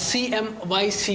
CMYC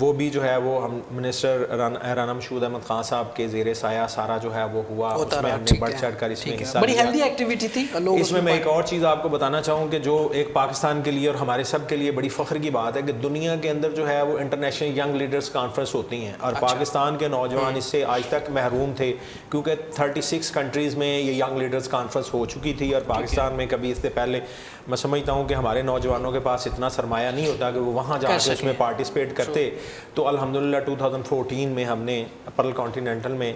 وہ بھی جو ہے وہ ہم منسٹر رانا مشہود احمد خان صاحب کے زیر سایہ سارا جو ہے وہ ہوا, اس میں ہم نے بڑھ چڑھ کر اس میں حصہ بڑی ہیلدی ایکٹیویٹی تھی. اس میں ایک اور چیز آپ کو بتانا چاہوں کہ جو ایک پاکستان کے لیے اور ہمارے سب کے لیے بڑی فخر کی بات ہے کہ دنیا کے اندر جو ہے وہ انٹرنیشنل ینگ لیڈرز کانفرنس ہوتی ہیں, اور پاکستان کے نوجوان اس سے آج تک محروم تھے کیونکہ 36 کنٹریز میں یہ ینگ لیڈرز کانفرنس ہو چکی تھی, اور پاکستان میں کبھی اس سے پہلے میں سمجھتا ہوں کہ ہمارے نوجوانوں کے پاس اتنا سرمایہ نہیں ہوتا کہ وہ وہاں جا کے اس میں پارٹیسپیٹ کرتے. تو الحمدللہ 2014 میں ہم نے پرل کانٹیننٹل میں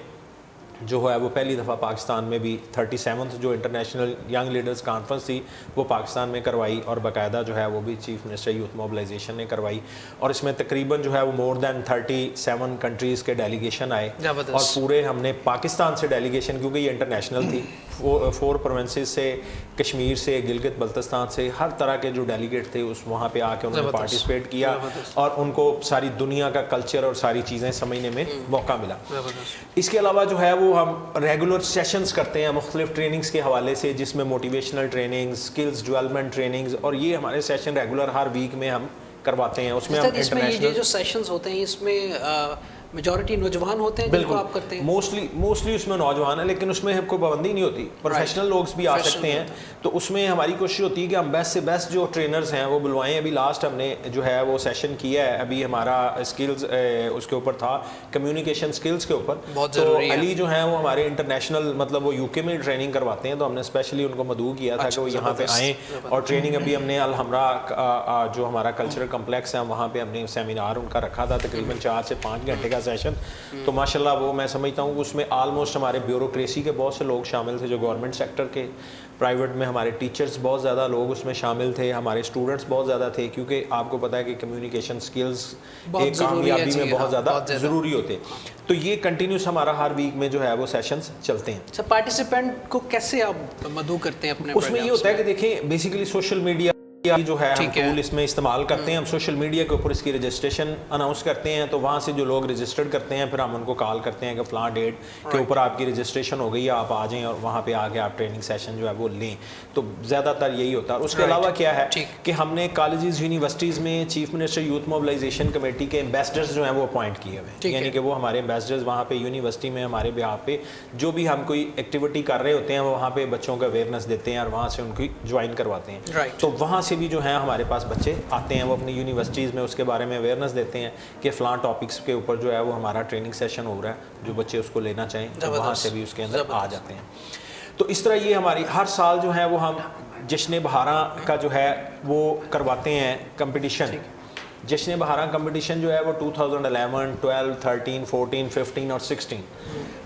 جو ہے وہ پہلی دفعہ پاکستان میں بھی 37th جو انٹرنیشنل ینگ لیڈرز کانفرنس تھی وہ پاکستان میں کروائی, اور باقاعدہ جو ہے وہ بھی چیف منسٹر یوتھ موبلائزیشن نے کروائی, اور اس میں تقریباً جو ہے وہ مور دین 37 کنٹریز کے ڈیلیگیشن آئے, اور پورے ہم نے پاکستان سے ڈیلیگیشن, کیونکہ یہ انٹرنیشنل تھی, 4 پروونسز سے, کشمیر سے, گلگت بلتستان سے, ہر طرح کے جو ڈیلیگیٹ تھے اس وہاں پہ آ کے انہوں نے پارٹیسپیٹ کیا, اور ان کو ساری دنیا کا کلچر اور ساری چیزیں سمجھنے میں موقع ملا. اس کے علاوہ جو ہے وہ ہم ریگولر سیشنز کرتے ہیں مختلف ٹریننگز کے حوالے سے, جس میں motivational trainings, skills development trainings, اور یہ ہمارے سیشن ریگولر ہر ویک میں ہم کرواتے ہیں. اس میں ہم انٹرنیشنل یہ جو سیشنز ہوتے ہیں اس میں میجورٹی نوجوان ہوتے ہیں جن کو آپ کرتے ہیں؟ موسٹلی اس میں نوجوان ہیں, لیکن اس میں کوئی پابندی نہیں ہوتی, پروفیشنل لوگ بھی آ سکتے ہیں. تو اس میں ہماری کوشش ہوتی ہے کہ ہم بیسٹ سے بیسٹ جو ٹرینرز ہیں وہ بلوائیں. ابھی لاسٹ ہم نے جو ہے وہ سیشن کیا ہے, ابھی ہمارا اسکلز اس کے اوپر تھا, کمیونیکیشن اسکلز کے اوپر. تو علی جو ہیں وہ ہمارے انٹرنیشنل مطلب وہ UK میں ٹریننگ کرواتے ہیں, تو ہم نے اسپیشلی ان کو مدعو کیا تھا کہ وہ یہاں پہ آئیں, اور ٹریننگ ابھی ہم نے الحمرا جو ہمارا کلچرل کمپلیکس ہے وہاں پہ ہم نے سیمینار ان کا رکھا تھا, تقریباً 4 سے 5 گھنٹے کا سیشن. تو ماشاءاللہ وہ میں سمجھتا ہوں کہ اس میں آلموسٹ ہمارے بیوروکریسی کے بہت سے لوگ شامل تھے جو گورنمنٹ سیکٹر کے, پرائیویٹ میں ہمارے ٹیچرز بہت زیادہ لوگ اس میں شامل تھے, ہمارے اسٹوڈنٹس بہت زیادہ تھے, کیونکہ آپ کو پتہ ہے کہ کمیونیکیشن سکلز ایک کامیابی میں بہت زیادہ ضروری ہوتے. تو یہ کنٹینیوس ہمارا ہر ویک میں جو ہے وہ سیشنز چلتے ہیں. اچھا, پارٹیسپینٹ کو کیسے آپ مدعو کرتے ہیں اپنے؟ اس میں یہ ہوتا ہے کہ دیکھیں بیسیکلی سوشل میڈیا جو ہے ہم ٹول اس میں استعمال کرتے ہیں, ہم سوشل میڈیا کے اوپر اس کی رجسٹریشن اناؤنس کرتے ہیں, تو وہاں سے جو لوگ رجسٹرڈ کرتے ہیں پھر ہم ان کو کال کرتے ہیں کہ فلاں ڈیٹ کے اوپر آپ کی رجسٹریشن ہو گئی ہے, آپ آ جائیں اور وہاں پہ آ کے آپ ٹریننگ سیشن جو ہے وہ لیں. تو زیادہ تر یہی ہوتا ہے. اور اس کے علاوہ کیا ہے کہ ہم نے کالجز یونیورسٹیز میں chief minister youth mobilisation committee کے ایمبیسڈرز جو ہیں وہ اپوائنٹ کیے ہوئے ہیں, یعنی کہ وہ ہمارے ایمبیسڈرز وہاں پہ یونیورسٹی میں ہمارے بہاف پہ جو بھی ہم کوئی ایکٹیویٹی کر رہے ہوتے ہیں وہ وہاں پہ بچوں کا اویئرنیس دیتے ہیں اور وہاں سے ان کی جوائن کرواتے ہیں. تو وہاں سے بھی جو ہے ہمارے پاس بچے آتے ہیں, وہ اپنی یونیورسٹیز میں اس کے بارے میں اویئرنیس دیتے ہیں کہ فلاں ٹاپکس کے اوپر جو ہے وہ ہمارا ٹریننگ سیشن ہو رہا ہے, جو بچے اس کو لینا چاہیں تو وہاں سے بھی اس کے اندر آ جاتے ہیں. تو اس طرح یہ ہماری ہر سال جو ہے وہ ہم جشن بہاراں کا جو ہے وہ کرواتے ہیں کمپٹیشن. جشن بہاراں کمپٹیشن جو ہے وہ 2011, 12, 13, 14, 15 اور 16.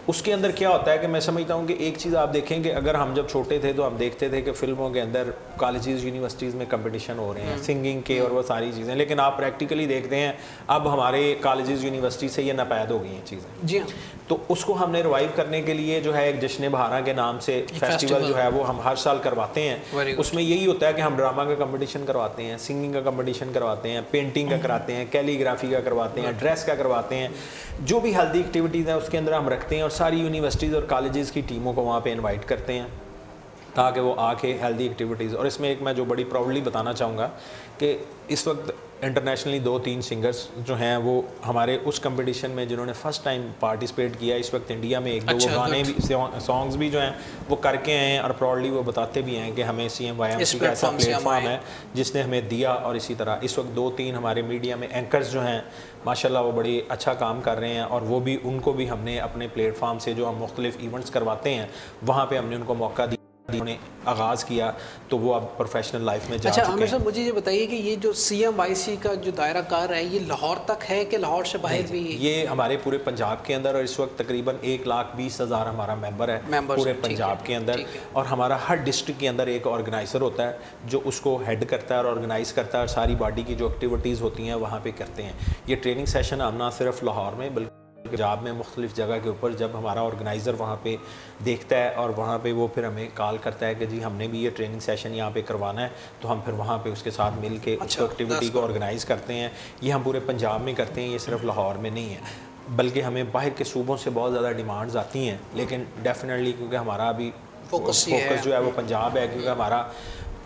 اس کے اندر کیا ہوتا ہے کہ میں سمجھتا ہوں کہ ایک چیز آپ دیکھیں کہ اگر ہم جب چھوٹے تھے تو ہم دیکھتے تھے کہ فلموں کے اندر کالجز یونیورسٹیز میں کمپٹیشن ہو رہے ہیں سنگنگ کے اور وہ ساری چیزیں, لیکن آپ پریکٹیکلی دیکھتے ہیں اب ہمارے کالجز یونیورسٹی سے یہ ناپید ہو گئی ہیں چیزیں. جی ہاں. تو اس کو ہم نے ریوائیو کرنے کے لیے جو ہے ایک جشن بہاراں کے نام سے فیسٹیول جو ہے وہ ہم ہر سال کرواتے ہیں. اس میں یہی ہوتا ہے کہ ہم ڈرامہ کا کمپٹیشن کرواتے ہیں, سنگنگ کا کمپٹیشن کرواتے ہیں, پینٹنگ کا کراتے ہیں, کیلی گرافی کا کرواتے ہیں, ڈریس کا کرواتے ہیں, جو بھی ہیلدی ایکٹیویٹیز ہیں اس کے اندر ہم رکھتے ہیں, اور ساری یونیورسٹیز اور کالجز کی ٹیموں کو وہاں پہ انوائٹ کرتے ہیں تاکہ وہ آ کے ہیلدی ایکٹیویٹیز. اور اس میں ایک میں جو بڑی پراؤڈلی بتانا چاہوں گا کہ اس وقت انٹرنیشنلی 2-3 سنگرز جو ہیں وہ ہمارے اس کمپٹیشن میں جنہوں نے فرسٹ ٹائم پارٹیسپیٹ کیا اس وقت انڈیا میں 1-2 گانے بھی سانگز بھی جو ہیں وہ کر کے آئے ہیں, اور پراؤڈلی وہ بتاتے بھی ہیں کہ ہمیں CMYMC کا ایسا پلیٹ فارم ہے جس نے ہمیں دیا. اور اسی طرح اس وقت 2-3 ہمارے میڈیا میں اینکرز جو ہیں ماشاءاللہ وہ بڑی اچھا کام کر رہے ہیں, اور وہ بھی ان کو بھی ہم نے اپنے پلیٹ فارم سے جو ہم مختلف ایونٹس کرواتے ہیں وہاں پہ ہم نے ان کو موقع دیا, انہوں نے آغاز کیا, تو وہ اب پروفیشنل لائف میں جا چکے ہیں. اچھا عامر صاحب, مجھے یہ بتائیے کہ یہ جو CMYC کا جو دائرہ کار ہے یہ لاہور تک ہے کہ لاہور سے باہر بھی؟ یہ ہمارے پورے پنجاب کے اندر, اور اس وقت تقریباً 1,20,000 ہمارا ممبر ہے پورے پنجاب کے اندر, اور ہمارا ہر ڈسٹرکٹ کے اندر ایک آرگنائزر ہوتا ہے جو اس کو ہیڈ کرتا ہے اور آرگنائز کرتا ہے, اور ساری باڈی کی جو ایکٹیویٹیز ہوتی ہیں وہاں پہ کرتے ہیں. یہ ٹریننگ سیشن ہم نہ صرف لاہور میں بلکہ پنجاب میں مختلف جگہ کے اوپر جب ہمارا آرگنائزر وہاں پہ دیکھتا ہے اور وہاں پہ وہ پھر ہمیں کال کرتا ہے کہ جی ہم نے بھی یہ ٹریننگ سیشن یہاں پہ کروانا ہے, تو ہم پھر وہاں پہ اس کے ساتھ مل کے اس ایکٹیویٹی کو آرگنائز کرتے ہیں. یہ ہم پورے پنجاب میں کرتے ہیں, یہ صرف لاہور میں نہیں ہے, بلکہ ہمیں باہر کے صوبوں سے بہت زیادہ ڈیمانڈز آتی ہیں, لیکن ڈیفینیٹلی کیونکہ ہمارا ابھی فوکس جو ہے وہ پنجاب ہے, کیونکہ ہمارا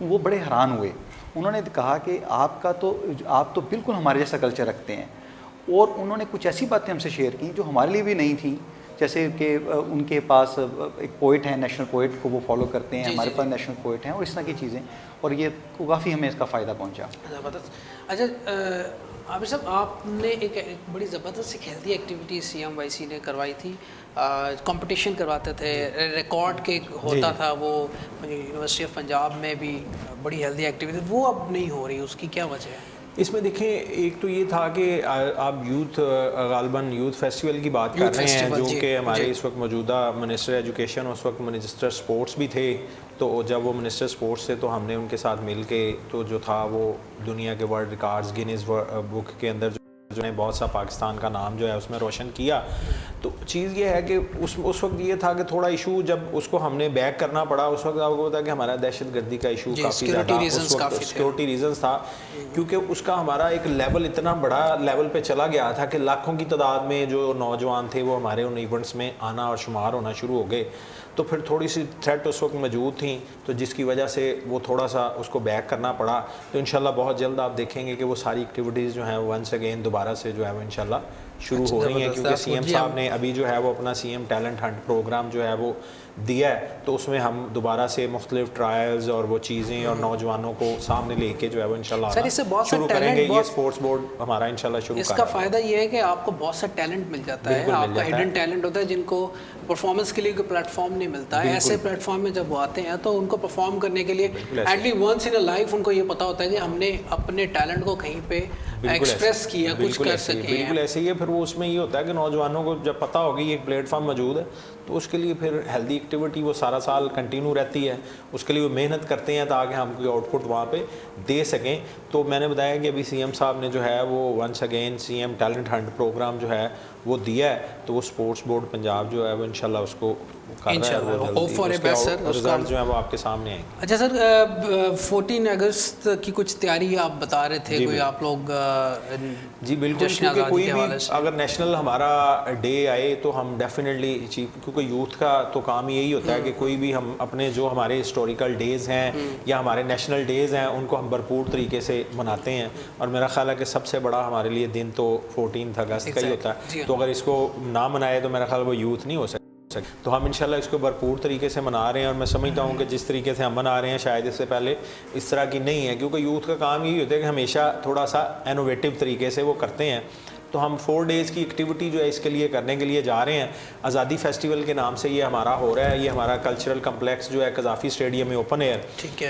وہ بڑے حیران ہوئے. انہوں نے کہا کہ آپ تو بالکل ہمارے جیسا کلچر رکھتے ہیں, اور انہوں نے کچھ ایسی باتیں ہم سے شیئر کی جو ہمارے لیے بھی نہیں تھیں, جیسے کہ ان کے پاس ایک پوئٹ ہیں, نیشنل پوئٹ کو وہ فالو کرتے ہیں, ہمارے پاس نیشنل پوئٹ ہیں, اور اس طرح کی چیزیں, اور یہ کافی ہمیں اس کا فائدہ پہنچا. اچھا عابر صاحب, آپ نے ایک بڑی زبردست ایک ہیلتھی ایکٹیویٹی CMYC نے کروائی تھی, کمپٹیشن کرواتے تھے, ریکارڈ کے ہوتا تھا وہ یونیورسٹی آف پنجاب میں بھی بڑی ہیلتھی ایکٹیویٹی, وہ اب نہیں ہو رہی, اس کی کیا وجہ ہے؟ اس میں دیکھیں, ایک تو یہ تھا کہ آپ یوتھ غالباً یوتھ فیسٹیول کی بات کر رہے ہیں, جو کہ ہمارے اس وقت موجودہ منسٹر ایجوکیشن, اس وقت منسٹر سپورٹس بھی تھے. تو جب وہ منسٹر سپورٹس تھے تو ہم نے ان کے ساتھ مل کے تو جو تھا وہ دنیا کے ورلڈ ریکارڈز گینیز بک کے اندر جو نے بہت سا پاکستان کا نام جو ہے اس میں روشن کیا. تو چیز یہ ہے کہ اس وقت یہ تھا کہ تھوڑا ایشو جب اس کو ہم نے بیک کرنا پڑا, اس وقت آپ کو پتا کہ ہمارا دہشت گردی کا ایشو کافی زیادہ اس وقت سیکورٹی ریزنز تھا, کیونکہ اس کا ہمارا ایک لیول اتنا بڑا لیول پہ چلا گیا تھا کہ لاکھوں کی تعداد میں جو نوجوان تھے وہ ہمارے ان ایونٹس میں آنا اور شمار ہونا شروع ہو گئے. تو پھر تھوڑی سی تھریٹ اس وقت موجود تھیں, تو جس کی وجہ سے وہ تھوڑا سا اس کو بیک کرنا پڑا. تو انشاءاللہ بہت جلد آپ دیکھیں گے کہ وہ ساری ایکٹیویٹیز جو ہیں ونس اگین دوبارہ سے جو ہے وہ انشاءاللہ شروع ہو رہی ہیں, کیونکہ CM صاحب نے ابھی جو ہے وہ اپنا CM ٹیلنٹ ہنٹ پروگرام جو ہے وہ دیا ہے. تو اس میں ہم دوبارہ سے مختلف ٹرائلز اور وہ چیزیں اور نوجوانوں کو سامنے لے کے جو ہے وہ انشاءاللہ شروع کریں گے. یہ اسپورٹس بورڈ ہمارا انشاءاللہ شروع اس کا فائدہ یہ ہے کہ آپ کو بہت سا ٹیلنٹ مل جاتا ہے, آپ کا ہڈن ٹیلنٹ ہوتا ہے جن کو پرفارمنس کے لیے کوئی پلیٹ فارم نہیں ملتا ہے. ایسے پلیٹ فارم میں جب وہ آتے ہیں تو ان کو پرفارم کرنے کے لیے at least once in a life ان کو یہ پتا ہوتا ہے کہ ہم نے اپنے ٹیلنٹ کو کہیں پہ ایکسپریس کیا, کچھ کر سکے. بالکل ایسے ہی ہے. پھر وہ اس میں یہ ہوتا ہے کہ نوجوانوں کو جب پتہ ہوگی یہ ایک پلیٹ فارم موجود ہے تو اس کے لیے پھر ہیلدی ایکٹیویٹی وہ سارا سال کنٹینیو رہتی ہے, اس کے لیے وہ محنت کرتے ہیں تاکہ ہم کوئی آؤٹ پٹ وہاں پہ دے سکیں. تو میں نے بتایا کہ ابھی CM صاحب نے جو ہے وہ once again CM talent hunt programme جو ہے وہ دیا ہے, تو وہ اسپورٹس بورڈ پنجاب جو ہے وہ انشاءاللہ اس کو کر رہا ہے, وہ رزلٹ جو ہے وہ آپ کے سامنے آئیں گے. اچھا سر, 14 اگست کی کچھ تیاری آپ بتا رہے تھے, کوئی آپ لوگ جی بالکل, کیونکہ کوئی بھی اگر نیشنل ہمارا ڈے آئے تو ہم ڈیفینیٹلی کیونکہ یوتھ کا تو کام یہی ہوتا ہے کہ کوئی بھی ہم اپنے جو ہمارے ہسٹوریکل ڈیز ہیں یا ہمارے نیشنل ڈیز ہیں ان کو ہم بھرپور طریقے سے مناتے ہیں. اور میرا خیال ہے کہ سب سے بڑا ہمارے لیے دن تو 14 اگست کا ہی ہوتا ہے. تو اگر اس کو نہ منائے تو میرا خیال وہ یوتھ نہیں ہو سکتا. تو ہم انشاءاللہ اس کو بھرپور طریقے سے منا رہے ہیں, اور میں سمجھتا ہوں کہ جس طریقے سے ہم منا رہے ہیں شاید اس سے پہلے اس طرح کی نہیں ہے, کیونکہ یوتھ کا کام یہی ہوتا ہے کہ ہمیشہ تھوڑا سا انوویٹو طریقے سے وہ کرتے ہیں. تو ہم 4 days کی ایکٹیویٹی جو ہے اس کے لیے کرنے کے لیے جا رہے ہیں. آزادی فیسٹیول کے نام سے یہ ہمارا ہو رہا ہے, یہ ہمارا کلچرل کمپلیکس جو ہے قذافی اسٹیڈیم میں اوپن ایئر,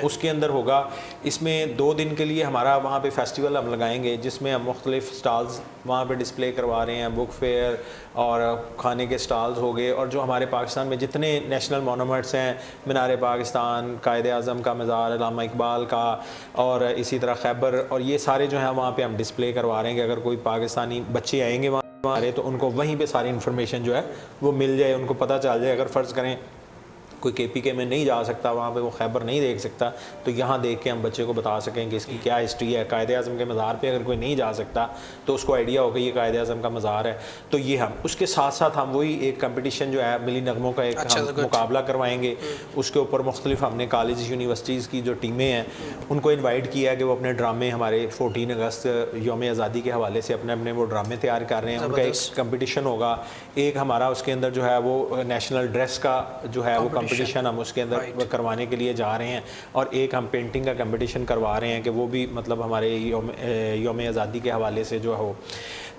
اس کے اندر ہوگا. اس میں 2 دن کے لیے ہمارا وہاں پہ فیسٹیول ہم لگائیں گے, جس میں ہم مختلف سٹالز وہاں پہ ڈسپلے کروا رہے ہیں, بک فیئر اور کھانے کے سٹالز ہو گئے, اور جو ہمارے پاکستان میں جتنے نیشنل مونومنٹس ہیں, مینار پاکستان, قائد اعظم کا مزار, علامہ اقبال کا, اور اسی طرح خیبر, اور یہ سارے جو ہیں وہاں پہ ہم ڈسپلے کروا رہے ہیں کہ اگر کوئی پاکستانی بچے آئیں گے وہاں تو ان کو وہیں پہ ساری انفارمیشن جو ہے وہ مل جائے, ان کو پتہ چل جائے. اگر فرض کریں کوئی KPK میں نہیں جا سکتا, وہاں پہ وہ خیبر نہیں دیکھ سکتا, تو یہاں دیکھ کے ہم بچے کو بتا سکیں کہ اس کی کیا ہسٹری ہے. قائد اعظم کے مزار پہ اگر کوئی نہیں جا سکتا تو اس کو آئیڈیا ہوگا یہ قائد اعظم کا مزار ہے. تو یہ ہم اس کے ساتھ ساتھ ہم وہی ایک کمپٹیشن جو ہے ملی نغموں کا ایک مقابلہ کروائیں گے. اس کے اوپر مختلف ہم نے کالج یونیورسٹیز کی جو ٹیمیں ہیں ان کو انوائٹ کیا کہ وہ اپنے ڈرامے ہمارے 14 اگست یوم آزادی کے حوالے سے اپنے وہ ڈرامے تیار کر رہے ہیں. ان کا ایک کمپٹیشن ہوگا, ایک ہمارا اس کے اندر جو ہے وہ نیشنل ڈریس کا جو ہے وہ کمپٹیشن ہم اس کے کروانے کے لیے جا رہے ہیں, اور ایک ہم پینٹنگ کا کمپٹیشن کروا رہے ہیں کہ وہ بھی مطلب ہمارے یوم آزادی کے حوالے سے جو ہو.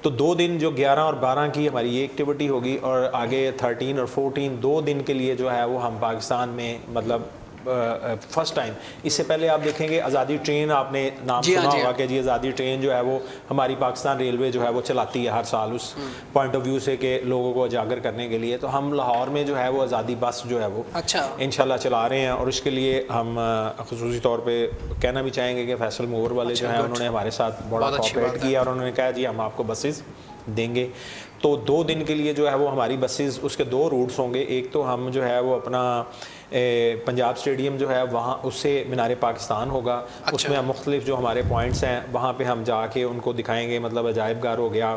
تو 2 دن جو 11 اور 12 کی ہماری یہ ایکٹیویٹی ہوگی, اور آگے 13 اور 14 2 دن کے لیے جو ہے وہ ہم پاکستان میں مطلب فرسٹ ٹائم. اس سے پہلے آپ دیکھیں گے آزادی ٹرین, آپ نے نام سنا ہوگا کہ جی آزادی ٹرین جو ہے وہ ہماری پاکستان ریلوے جو ہے وہ چلاتی ہے ہر سال اس پوائنٹ آف ویو سے کہ لوگوں کو اجاگر کرنے کے لیے. تو ہم لاہور میں جو ہے وہ آزادی بس جو ہے وہ انشاءاللہ چلا رہے ہیں, اور اس کے لیے ہم خصوصی طور پہ کہنا بھی چاہیں گے کہ فیصل موور والے جو ہیں انہوں نے ہمارے ساتھ بڑا کوآپریٹ کیا, اور انہوں نے کہا جی ہم آپ کو بسز دیں گے. تو 2 دن کے لیے جو ہے وہ ہماری بسز, اس کے 2 روٹس ہوں گے. ایک تو ہم جو ہے وہ اپنا پنجاب اسٹیڈیم جو ہے وہاں اس سے مینار پاکستان ہوگا, اس میں مختلف جو ہمارے پوائنٹس ہیں وہاں پہ ہم جا کے ان کو دکھائیں گے. مطلب عجائب گھر ہو گیا,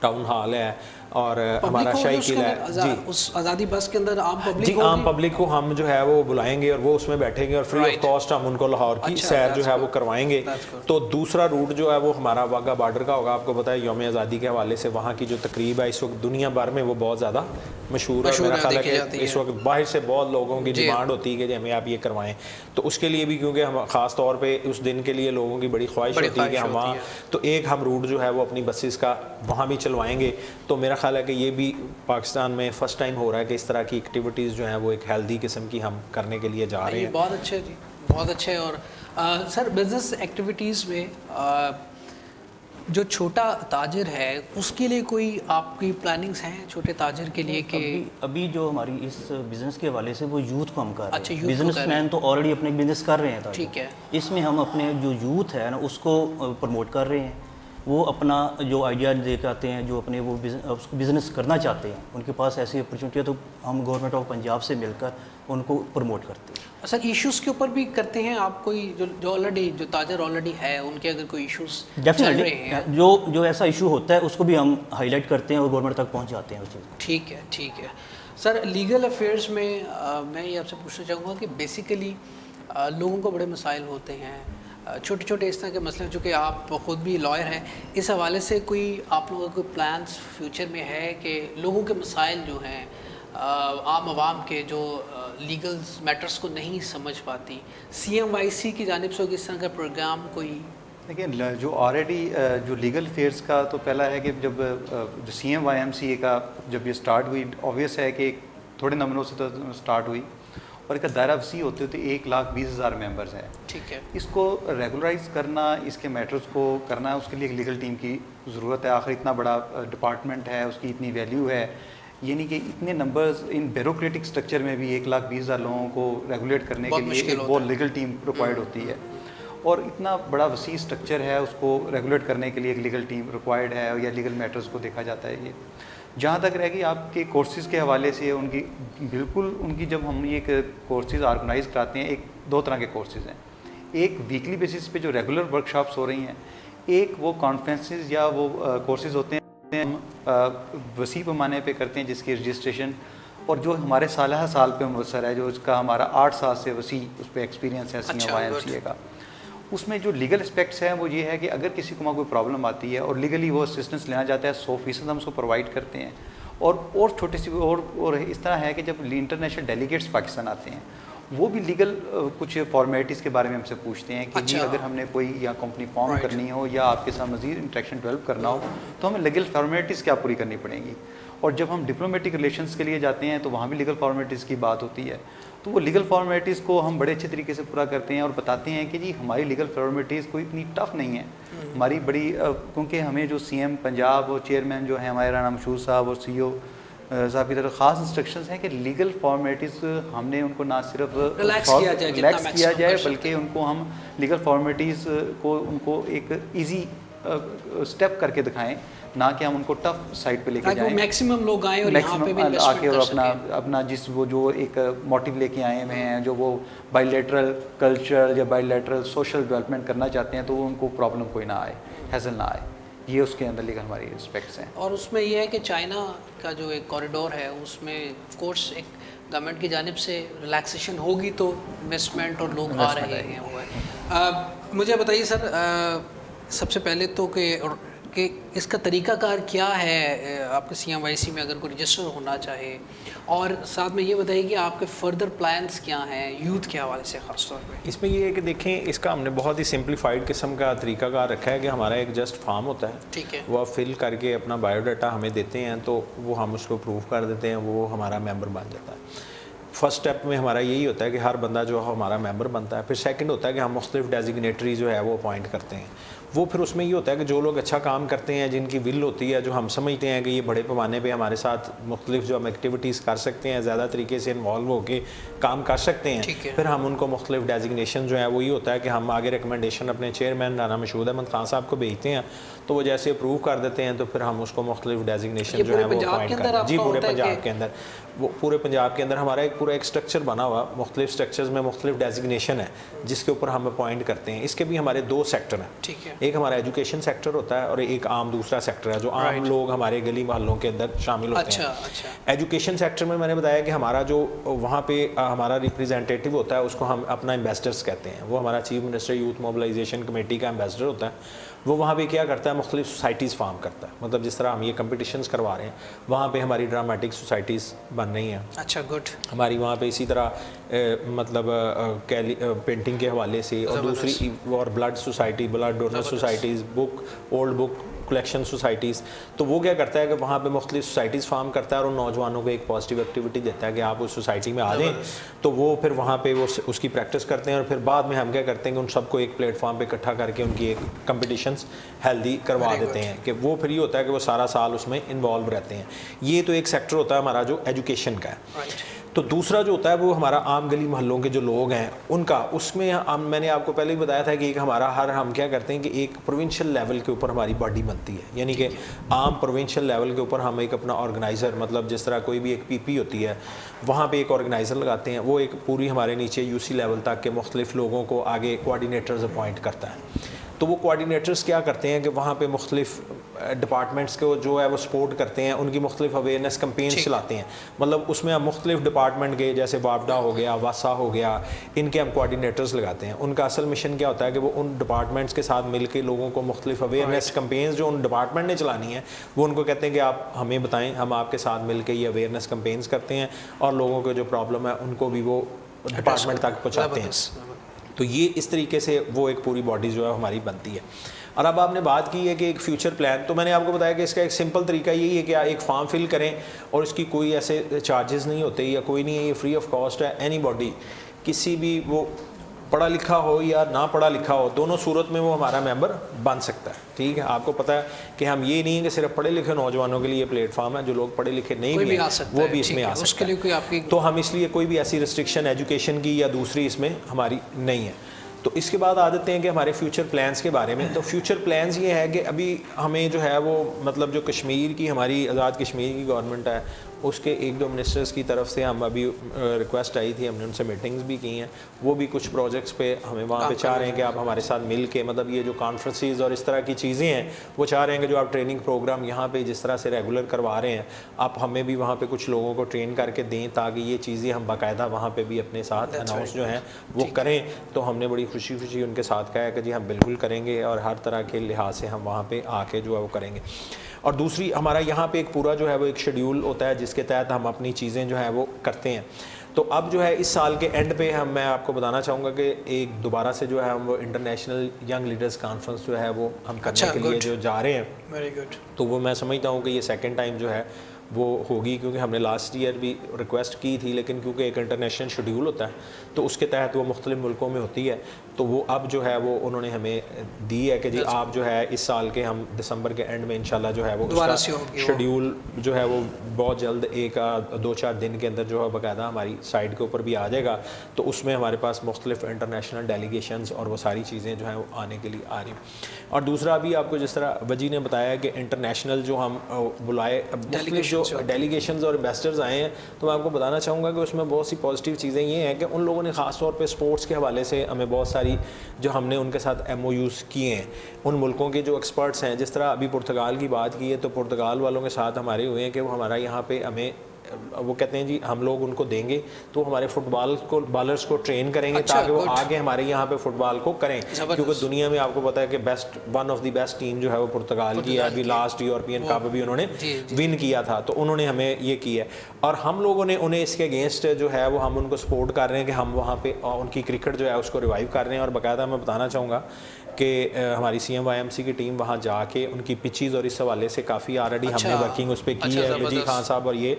ٹاؤن ہال ہے, اور ہمارا شاہی قلعہ ہے جی اس آزادی بس کے اندر عام پبلک جی عام پبلک کو ہم جو ہے وہ بلائیں گے اور وہ اس میں بیٹھیں گے اور فری آف کاسٹ ہم ان کو لاہور کی سیر جو ہے وہ کروائیں گے. تو دوسرا روٹ جو ہے وہ ہمارا واگا بارڈر کا ہوگا. آپ کو پتہ ہے یوم آزادی کے حوالے سے وہاں کی جو تقریب ہے اس وقت دنیا بھر میں وہ بہت زیادہ مشہور ہے. میرا خیال ہے کہ اس وقت باہر سے بہت لوگوں کی ڈیمانڈ ہوتی ہے کہ ہمیں آپ یہ کروائیں. تو اس کے لیے بھی کیونکہ ہم خاص طور پہ اس دن کے لیے لوگوں کی بڑی خواہش ہوتی ہے کہ ہم وہاں تو ایک ہم روٹ جو ہے وہ اپنی بسیز کا وہاں بھی چلوائیں گے. تو میرا خیال ہے کہ یہ بھی پاکستان میں فرسٹ ٹائم ہو رہا ہے کہ اس طرح کی ایکٹیویٹیز جو ہیں وہ ایک ہیلدی قسم کی ہم کرنے کے لیے جا رہے ہیں. بہت اچھے جی بہت اچھے. اور سر بزنس ایکٹیویٹیز میں جو چھوٹا تاجر ہے اس کے لیے کوئی آپ کی پلاننگز ہیں چھوٹے تاجر کے لیے کہ ابھی جو ہماری اس بزنس کے حوالے سے وہ یوتھ کو ہم کر رہے ہیں. youth بزنس مین تو آلریڈی اپنے بزنس کر رہے ہیں. ٹھیک ہے. اس میں ہم اپنے جو یوتھ ہے نا اس کو پروموٹ کر رہے ہیں. وہ اپنا جو آئیڈیا لے کے آتے ہیں جو اپنے وہ بزنس کرنا چاہتے ہیں ان کے پاس ایسی اپرچونیٹی ہے تو ہم گورنمنٹ آف پنجاب سے مل کر ان کو پروموٹ کرتے ہیں. سر ایشوز کے اوپر بھی کرتے ہیں آپ کوئی جو آلریڈی جو تاجر آلریڈی ہے ان کے اگر کوئی ایشوز چل رہے ہیں جو ایسا ایشو ہوتا ہے اس کو بھی ہم ہائی لائٹ کرتے ہیں اور گورنمنٹ تک پہنچ جاتے ہیں وہ چیز. ٹھیک ہے ٹھیک ہے. سر لیگل افیئرس میں میں یہ آپ سے پوچھنا چاہوں گا کہ بیسیکلی لوگوں کو بڑے مسائل ہوتے ہیں چھوٹے چھوٹے اس طرح کے مسئلے چونکہ آپ خود بھی لائر ہیں اس حوالے سے کوئی آپ لوگوں کا کوئی پلانس فیوچر میں ہے کہ لوگوں کے مسائل جو ہیں عام عوام کے جو لیگل میٹرز کو نہیں سمجھ پاتی CMYC کی جانب سے کس طرح کا پروگرام کوئی لیکن جو آلریڈی جو لیگل افیئرس کا تو پہلا ہے کہ جب جو CMYMCA کا جب یہ سٹارٹ ہوئی آبویس ہے کہ تھوڑے نمبروں سے تو سٹارٹ ہوئی اور اس کا دائرہ وسیع ہوتے ہوتے 1,20,000 ممبرز ہیں. ٹھیک ہے. اس کو ریگولرائز کرنا اس کے میٹرز کو کرنا ہے اس کے لیے ایک لیگل ٹیم کی ضرورت ہے. آخر اتنا بڑا ڈپارٹمنٹ ہے اس کی اتنی ویلیو ہے یعنی کہ اتنے نمبرز ان بیوروکریٹک اسٹرکچر میں بھی 1,20,000 لوگوں کو ریگولیٹ کرنے کے لیے ایک بہت لیگل ٹیم ریکوائرڈ ہوتی ہے اور اتنا بڑا وسیع اسٹرکچر ہے اس کو ریگولیٹ کرنے کے لیے ایک لیگل ٹیم ریکوائرڈ ہے یا لیگل میٹرز کو دیکھا جاتا ہے. یہ جہاں تک رہ گئی آپ کے کورسز کے حوالے سے ان کی بالکل ان کی جب ہم یہ کورسز آرگنائز کراتے ہیں 2 طرح کے کورسز ہیں. ایک ویکلی بیسس پہ جو ریگولر ورک شاپس ہو رہی ہیں ایک وہ کانفرنسز یا وہ کورسز ہوتے ہیں ہم وسیع پیمانے پہ کرتے ہیں جس کی رجسٹریشن اور جو ہمارے سالہ سال پہ مؤثر ہے جو اس کا ہمارا 8 سال سے وسیع اس پہ ایکسپیرینس ہے CMYMCA کا. اس میں جو لیگل اسپیکٹس ہیں وہ یہ ہے کہ اگر کسی کو کوئی پرابلم آتی ہے اور لیگلی وہ اسسٹنس لینا چاہتا ہے 100% ہم اس کو پرووائڈ کرتے ہیں. اور چھوٹی سی اور اس طرح ہے کہ جب انٹرنیشنل ڈیلیگیٹس پاکستان آتے ہیں وہ بھی لیگل کچھ فارمیلٹیز کے بارے میں ہم سے پوچھتے ہیں کہ جی اگر ہم نے کوئی یا کمپنی فارم کرنی ہو یا آپ کے ساتھ مزید انٹریکشن ڈیولپ کرنا ہو تو ہمیں لیگل فارمیلٹیز کیا پوری کرنی پڑیں گی. اور جب ہم ڈپلومیٹک ریلیشنز کے لیے جاتے ہیں تو وہاں بھی لیگل فارمیلٹیز کی بات ہوتی ہے. تو وہ لیگل فارمیلٹیز کو ہم بڑے اچھے طریقے سے پورا کرتے ہیں اور بتاتے ہیں کہ جی ہماری لیگل فارمیلٹیز کوئی اتنی ٹف نہیں ہے ہماری بڑی کیونکہ ہمیں جو CM پنجاب اور چیئرمین جو ہیں ہمارے رانا مشہور صاحب اور CEO صاحب کی طرف خاص انسٹرکشنز ہیں کہ لیگل فارمیلٹیز ہم نے ان کو نہ صرف ریلیکس کیا جائے بلکہ ان کو ہم لیگل فارمیلٹیز کو ان کو ایک ایزی اسٹیپ کر کے دکھائیں نہ کہ ہم ان کو ٹف سائٹ پہ لے کے جائیں. میکسیمم لوگ آئیں اور یہاں پہ بھی آ کے اور اپنا جس وہ جو ایک موٹیو لے کے آئے ہوئے ہیں جو وہ بائی لیٹرل کلچر یا بائی لیٹرل سوشل ڈیولپمنٹ کرنا چاہتے ہیں تو ان کو پرابلم کوئی نہ آئے ہیزل نہ آئے. یہ اس کے اندر لیگل ہماری رسپیکٹس ہیں. اور اس میں یہ ہے کہ چائنا کا جو ایک کوریڈور ہے اس میں آف کورس ایک گورنمنٹ کی جانب سے ریلیکسیشن ہوگی تو انویسٹمنٹ اور لوگ آ رہے ہیں وہ ہے. مجھے بتائیے سر سب سے پہلے تو کہ اس کا طریقہ کار کیا ہے آپ کے CMYC میں اگر کوئی رجسٹر ہونا چاہے اور ساتھ میں یہ بتائیے کہ آپ کے فردر پلانس کیا ہیں یوتھ کے حوالے سے خاص طور پہ. اس میں یہ ہے کہ دیکھیں اس کا ہم نے بہت ہی سمپلیفائڈ قسم کا طریقہ کار رکھا ہے کہ ہمارا ایک جسٹ فارم ہوتا ہے. ٹھیک ہے. وہ فل کر کے اپنا بایو ڈاٹا ہمیں دیتے ہیں تو وہ ہم اس کو پروو کر دیتے ہیں وہ ہمارا ممبر بن جاتا ہے. فرسٹ اسٹیپ میں ہمارا یہی ہوتا ہے کہ ہر بندہ جو ہمارا ممبر بنتا ہے. پھر سیکنڈ ہوتا ہے کہ ہم مختلف ڈیزگنیٹری جو ہے وہ اپوائنٹ کرتے ہیں. وہ پھر اس میں یہ ہوتا ہے کہ جو لوگ اچھا کام کرتے ہیں جن کی ول ہوتی ہے جو ہم سمجھتے ہیں کہ یہ بڑے پیمانے پہ ہمارے ساتھ مختلف جو ہم ایکٹیویٹیز کر سکتے ہیں زیادہ طریقے سے انوالو ہو کے کام کر سکتے ہیں پھر ہم ان کو مختلف ڈیزگنیشن جو ہے وہ یہ ہوتا ہے کہ ہم آگے ریکمنڈیشن اپنے چیئرمین رانا مشہود احمد خان صاحب کو بھیجتے ہیں تو وہ جیسے اپروو کر دیتے ہیں تو پھر ہم اس کو مختلف ڈیزگنیشن جو ہے وہ اپوائنٹ کرتے ہیں. جی پورے پنجاب کے اندر وہ پورے پنجاب کے اندر ہمارا ایک پورا ایک اسٹرکچر بنا ہوا مختلف اسٹرکچرز میں مختلف ڈیزگنیشن ہے جس کے اوپر ہم اپوائنٹ کرتے ہیں. اس کے بھی ہمارے 2 سیکٹر ہیں. ٹھیک ہے. ایک ہمارا ایجوکیشن سیکٹر ہوتا ہے اور ایک عام دوسرا سیکٹر ہے جو عام لوگ ہمارے گلی محلوں کے اندر شامل ہوتے ہیں. ایجوکیشن سیکٹر میں نے بتایا کہ ہمارا جو وہاں پہ ہمارا ریپرزینٹیٹیو ہوتا ہے اس کو ہم اپنا ایمبیسڈرس کہتے ہیں. وہ ہمارا chief minister youth mobilisation committee کا ایمبیسڈر ہوتا ہے. وہ وہاں پہ کیا کرتا ہے, مختلف سوسائٹیز فارم کرتا ہے. مطلب جس طرح ہم یہ کمپٹیشنز کروا رہے ہیں وہاں پہ ہماری ڈرامیٹک سوسائٹیز بن رہی ہیں. اچھا گڈ. ہماری وہاں پہ اسی طرح مطلب پینٹنگ کے حوالے سے اور دوسری اور blood society, blood donor societies, book old book collection societies. تو وہ کیا کرتا ہے کہ وہاں پہ مختلف سوسائٹیز فارم کرتا ہے اور ان نوجوانوں کو ایک پازیٹیو ایکٹیویٹی دیتا ہے کہ آپ اس سوسائٹی میں آ جائیں. تو وہ پھر وہاں پہ وہ اس کی پریکٹس کرتے ہیں اور پھر بعد میں ہم کیا کرتے ہیں کہ ان سب کو ایک پلیٹ فارم پہ اکٹھا کر کے ان کی ایک کمپٹیشنز ہیلدی کروا دیتے ہیں کہ وہ پھر یہ ہوتا ہے کہ وہ سارا سال اس میں انوالو رہتے ہیں. یہ تو ایک سیکٹر ہوتا ہے ہمارا جو ایجوکیشن کا ہے. تو دوسرا جو ہوتا ہے وہ ہمارا عام گلی محلوں کے جو لوگ ہیں ان کا, اس میں میں نے آپ کو پہلے ہی بتایا تھا کہ ایک ہمارا ہم کیا کرتے ہیں کہ ایک پروونشل لیول کے اوپر ہماری باڈی بنتی ہے. یعنی کہ عام پروونشل لیول کے اوپر ہم ایک اپنا آرگنائزر, مطلب جس طرح کوئی بھی ایک پی پی ہوتی ہے وہاں پہ ایک آرگنائزر لگاتے ہیں. وہ ایک پوری ہمارے نیچے یو سی لیول تک کے مختلف لوگوں کو آگے کوآرڈینیٹرز اپوائنٹ کرتا ہے. تو وہ کوآرڈینیٹرز کیا کرتے ہیں کہ وہاں پہ مختلف ڈپارٹمنٹس کو جو ہے وہ سپورٹ کرتے ہیں, ان کی مختلف اویئرنیس کمپینس چلاتے ہیں. مطلب اس میں ہم مختلف ڈپارٹمنٹ کے جیسے واپڈا ہو گیا, واسا ہو گیا, ان کے ہم کوآرڈینیٹرز لگاتے ہیں. ان کا اصل مشن کیا ہوتا ہے کہ وہ ان ڈپارٹمنٹس کے ساتھ مل کے لوگوں کو مختلف اویئرنیس کمپینس جو ان ڈپارٹمنٹ نے چلانی ہیں وہ ان کو کہتے ہیں کہ آپ ہمیں بتائیں, ہم آپ کے ساتھ مل کے یہ اویئرنیس کمپینس کرتے ہیں اور لوگوں کو جو پرابلم ہے ان کو بھی وہ ڈپارٹمنٹ تک پہنچاتے ہیں. تو یہ اس طریقے سے وہ ایک پوری باڈی جو ہے ہماری بنتی ہے. اور اب آپ نے بات کی ہے کہ ایک فیوچر پلان, تو میں نے آپ کو بتایا کہ اس کا ایک سمپل طریقہ یہی ہے کہ آپ ایک فارم فل کریں اور اس کی کوئی ایسے چارجز نہیں ہوتے یا کوئی نہیں ہے, یہ فری آف کاسٹ ہے. اینی باڈی, کسی بھی وہ پڑھا لکھا ہو یا نہ پڑھا لکھا ہو, دونوں صورت میں وہ ہمارا ممبر بن سکتا ہے. ٹھیک ہے, آپ کو پتہ ہے کہ ہم یہ نہیں ہے کہ صرف پڑھے لکھے نوجوانوں کے لیے پلیٹ فارم ہے, جو لوگ پڑھے لکھے نہیں بھی ہیں وہ بھی اس میں آ سکتے ہیں. تو ہم اس لیے کوئی بھی ایسی ریسٹرکشن ایجوکیشن کی یا دوسری اس میں ہماری نہیں ہے. تو اس کے بعد آ جاتے ہیں کہ ہمارے فیوچر پلانس کے بارے میں. تو فیوچر پلانس یہ ہے کہ ابھی ہمیں جو ہے وہ مطلب جو کشمیر کی ہماری آزاد کشمیر کی گورنمنٹ ہے اس کے ایک دو منسٹرز کی طرف سے ہم ابھی ریکویسٹ آئی تھی, ہم نے ان سے میٹنگز بھی کی ہیں. وہ بھی کچھ پروجیکٹس پہ ہمیں وہاں پہ چاہ رہے ہیں کہ آپ ہمارے ساتھ مل کے, مطلب یہ جو کانفرنسز اور اس طرح کی چیزیں ہیں وہ چاہ رہے ہیں کہ جو آپ ٹریننگ پروگرام یہاں پہ جس طرح سے ریگولر کروا رہے ہیں آپ ہمیں بھی وہاں پہ کچھ لوگوں کو ٹرین کر کے دیں تاکہ یہ چیزیں ہم باقاعدہ وہاں پہ بھی اپنے ساتھ اناؤنس جو ہیں وہ کریں. تو ہم نے بڑی خوشی خوشی ان کے ساتھ کہا ہے کہ جی ہم بالکل کریں گے اور ہر طرح کے لحاظ سے ہم وہاں پہ آ کے جو ہے وہ کریں گے. اور دوسری ہمارا یہاں پہ ایک پورا جو ہے وہ ایک شیڈیول ہوتا ہے جس کے تحت ہم اپنی چیزیں جو ہیں وہ کرتے ہیں. تو اب جو ہے اس سال کے اینڈ پہ میں آپ کو بتانا چاہوں گا کہ ایک دوبارہ سے جو ہے ہم وہ انٹرنیشنل ینگ لیڈرز کانفرنس جو ہے وہ ہم کرنے کے لیے جو جا رہے ہیں. Very good. تو وہ میں سمجھتا ہوں کہ یہ سیکنڈ ٹائم جو ہے وہ ہوگی, کیونکہ ہم نے لاسٹ ایئر بھی ریکویسٹ کی تھی لیکن کیونکہ ایک انٹرنیشنل شیڈیول ہوتا ہے تو اس کے تحت وہ مختلف ملکوں میں ہوتی ہے. تو وہ اب جو ہے وہ انہوں نے ہمیں دی ہے کہ جی آپ جو ہے اس سال کے ہم دسمبر کے اینڈ میں انشاءاللہ جو ہے وہ شیڈیول جو ہے وہ بہت جلد ایک دو چار دن کے اندر جو ہے باقاعدہ ہماری سائٹ کے اوپر بھی آ جائے گا. تو اس میں ہمارے پاس مختلف انٹرنیشنل ڈیلیگیشنز اور وہ ساری چیزیں جو ہیں وہ آنے کے لیے آ رہی ہیں. اور دوسرا بھی آپ کو جس طرح وجی نے بتایا کہ انٹرنیشنل جو ہم بلائے مختلف جو ڈیلیگیشنز اور ایمبیسڈرز آئے ہیں, تو میں آپ کو بتانا چاہوں گا کہ اس میں بہت سی پازیٹیو چیزیں یہ ہیں کہ ان لوگوں نے خاص طور پہ سپورٹس کے حوالے سے ہمیں بہت ساری جو ہم نے ان کے ساتھ ایم او یوز کیے ہیں ان ملکوں کے جو ایکسپرٹس ہیں. جس طرح ابھی پرتگال کی بات کی ہے تو پرتگال والوں کے ساتھ ہمارے ہوئے ہیں کہ وہ ہمارا یہاں پہ ہمیں وہ کہتے ہیں جی ہم لوگ ان کو دیں گے تو ہمارے فٹ بال کو بالرز کو ٹرین کریں گے تاکہ وہ آگے ہمارے یہاں پہ فٹ بال کو کریں, کیونکہ دنیا میں آپ کو پتہ ہے کہ best one of the best team جو ہے وہ پرتگال کی ہے. ابھی لاسٹ یورپین کپ بھی انہوں نے ون کیا تھا, تو انہوں نے ہمیں یہ کیا ہے اور ہم لوگوں نے انہیں اس کے اگینسٹ جو ہے وہ ہم ان کو سپورٹ کر رہے ہیں کہ ہم وہاں پہ ان کی کرکٹ جو ہے اس کو ریوائیو کر رہے ہیں. اور باقاعدہ میں بتانا چاہوں گا کہ ہماری C M Y M C کی ٹیم وہاں جا کے ان کی پچیز اور اس حوالے سے کافی آلریڈی ہم نے ورکنگ اس پہ کی ہے. وجی خان صاحب اور یہ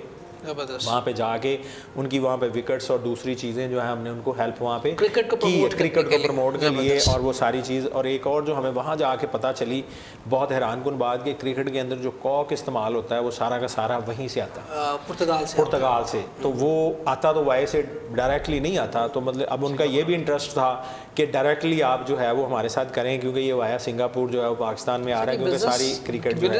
وہاں پہ جا کے ان کی وہاں پہ وکٹس اور دوسری چیزیں جو ہیں ہم نے ان کو ہیلپ وہاں پہ کرکٹ کو پروموٹ کے لیے اور وہ ساری چیز. اور ایک اور جو ہمیں وہاں جا کے پتہ چلی بہت حیران کن بات کہ کرکٹ کے اندر جو کاک استعمال ہوتا ہے وہ سارا کا سارا وہیں سے آتا ہے پرتگال سے. تو وہ آتا تو وائی سے ڈائریکٹلی نہیں آتا, تو مطلب اب ان کا یہ بھی انٹرسٹ تھا کہ ڈائریکٹلی آپ جو ہے وہ ہمارے ساتھ کریں, کیونکہ یہ وایا سنگاپور جو ہے وہ پاکستان میں آ رہا ہے, کیونکہ ساری کرکٹ جو ہے